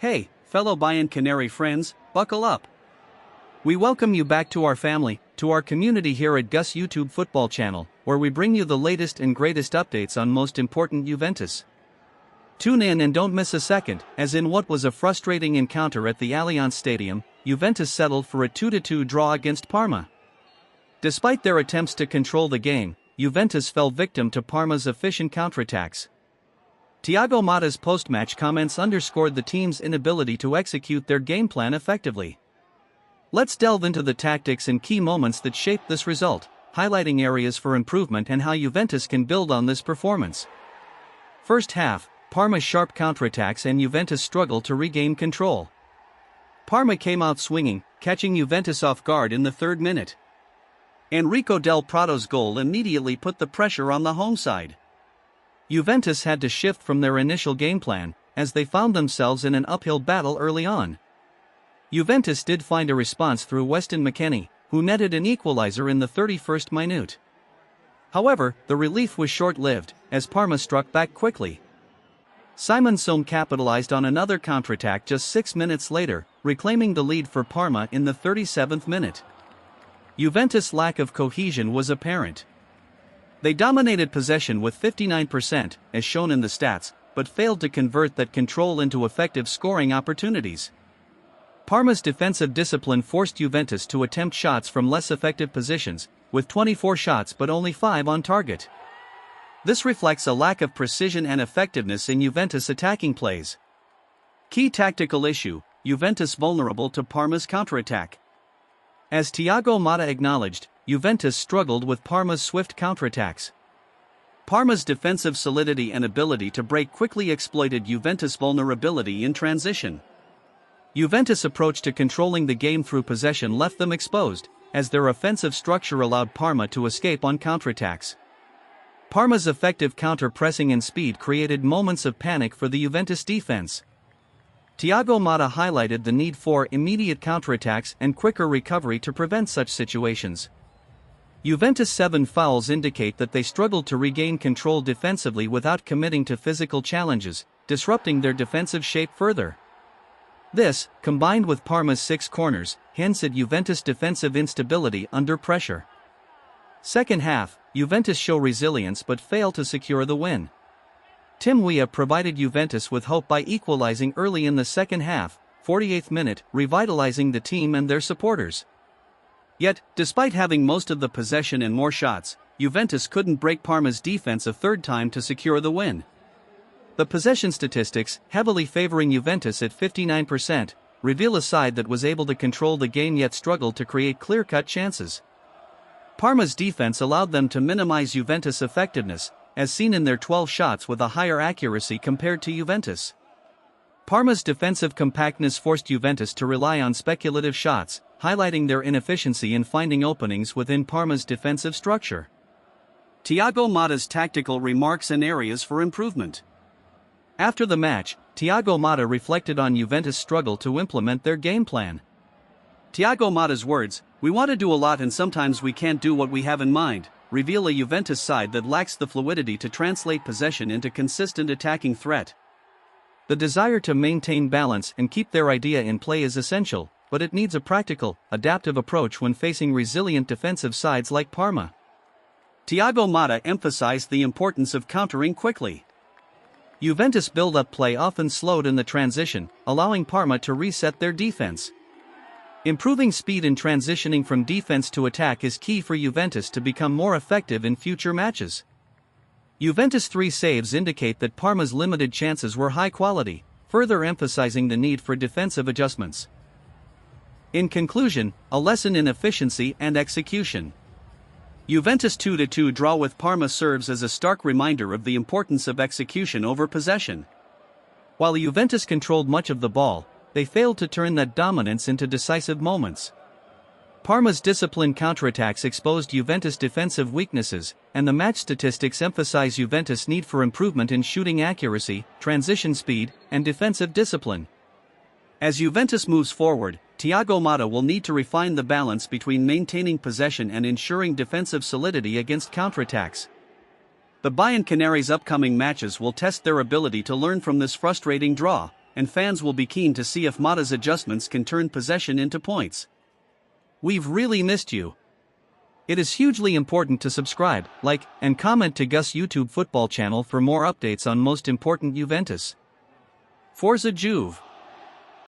Hey, fellow Bayan Canary friends, buckle up. We welcome you back to our family, to our community here at Gus YouTube Football Channel, where we bring you the latest and greatest updates on most important Juventus. Tune in and don't miss a second, as in what was a frustrating encounter at the Allianz Stadium, Juventus settled for a 2-2 draw against Parma. Despite their attempts to control the game, Juventus fell victim to Parma's efficient counterattacks. Thiago Motta's post-match comments underscored the team's inability to execute their game plan effectively. Let's delve into the tactics and key moments that shaped this result, highlighting areas for improvement and how Juventus can build on this performance. First half, Parma's sharp counterattacks and Juventus struggled to regain control. Parma came out swinging, catching Juventus off guard in the third minute. Enrico Del Prado's goal immediately put the pressure on the home side. Juventus had to shift from their initial game plan, as they found themselves in an uphill battle early on. Juventus did find a response through Weston McKennie, who netted an equalizer in the 31st minute. However, the relief was short-lived, as Parma struck back quickly. Simon Somé capitalized on another counterattack just 6 minutes later, reclaiming the lead for Parma in the 37th minute. Juventus' lack of cohesion was apparent. They dominated possession with 59%, as shown in the stats, but failed to convert that control into effective scoring opportunities. Parma's defensive discipline forced Juventus to attempt shots from less effective positions, with 24 shots but only 5 on target. This reflects a lack of precision and effectiveness in Juventus' attacking plays. Key tactical issue: Juventus vulnerable to Parma's counterattack. As Thiago Motta acknowledged, Juventus struggled with Parma's swift counterattacks. Parma's defensive solidity and ability to break quickly exploited Juventus' vulnerability in transition. Juventus' approach to controlling the game through possession left them exposed, as their offensive structure allowed Parma to escape on counterattacks. Parma's effective counter-pressing and speed created moments of panic for the Juventus defense. Thiago Motta highlighted the need for immediate counterattacks and quicker recovery to prevent such situations. Juventus' 7 fouls indicate that they struggled to regain control defensively without committing to physical challenges, disrupting their defensive shape further. This, combined with Parma's 6 corners, hints at Juventus' defensive instability under pressure. Second half, Juventus show resilience but fail to secure the win. Tim Weah provided Juventus with hope by equalizing early in the second half, 48th minute, revitalizing the team and their supporters. Yet, despite having most of the possession and more shots, Juventus couldn't break Parma's defense a third time to secure the win. The possession statistics, heavily favoring Juventus at 59%, reveal a side that was able to control the game yet struggled to create clear-cut chances. Parma's defense allowed them to minimize Juventus' effectiveness, as seen in their 12 shots with a higher accuracy compared to Juventus. Parma's defensive compactness forced Juventus to rely on speculative shots, highlighting their inefficiency in finding openings within Parma's defensive structure. Thiago Motta's tactical remarks and areas for improvement. After the match, Thiago Motta reflected on Juventus' struggle to implement their game plan. Thiago Motta's words, "We want to do a lot and sometimes we can't do what we have in mind," reveal a Juventus side that lacks the fluidity to translate possession into consistent attacking threat. The desire to maintain balance and keep their idea in play is essential, but it needs a practical, adaptive approach when facing resilient defensive sides like Parma. Thiago Motta emphasized the importance of countering quickly. Juventus' build-up play often slowed in the transition, allowing Parma to reset their defense. Improving speed in transitioning from defense to attack is key for Juventus to become more effective in future matches. Juventus' 3 saves indicate that Parma's limited chances were high quality, further emphasizing the need for defensive adjustments. In conclusion, a lesson in efficiency and execution. Juventus' 2-2 draw with Parma serves as a stark reminder of the importance of execution over possession. While Juventus controlled much of the ball, they failed to turn that dominance into decisive moments. Parma's disciplined counterattacks exposed Juventus' defensive weaknesses, and the match statistics emphasize Juventus' need for improvement in shooting accuracy, transition speed, and defensive discipline. As Juventus moves forward, Thiago Motta will need to refine the balance between maintaining possession and ensuring defensive solidity against counterattacks. The Bayan Canaries' upcoming matches will test their ability to learn from this frustrating draw, and fans will be keen to see if Mata's adjustments can turn possession into points. We've really missed you. It is hugely important to subscribe, like, and comment to Gus YouTube football channel for more updates on most important Juventus. Forza Juve!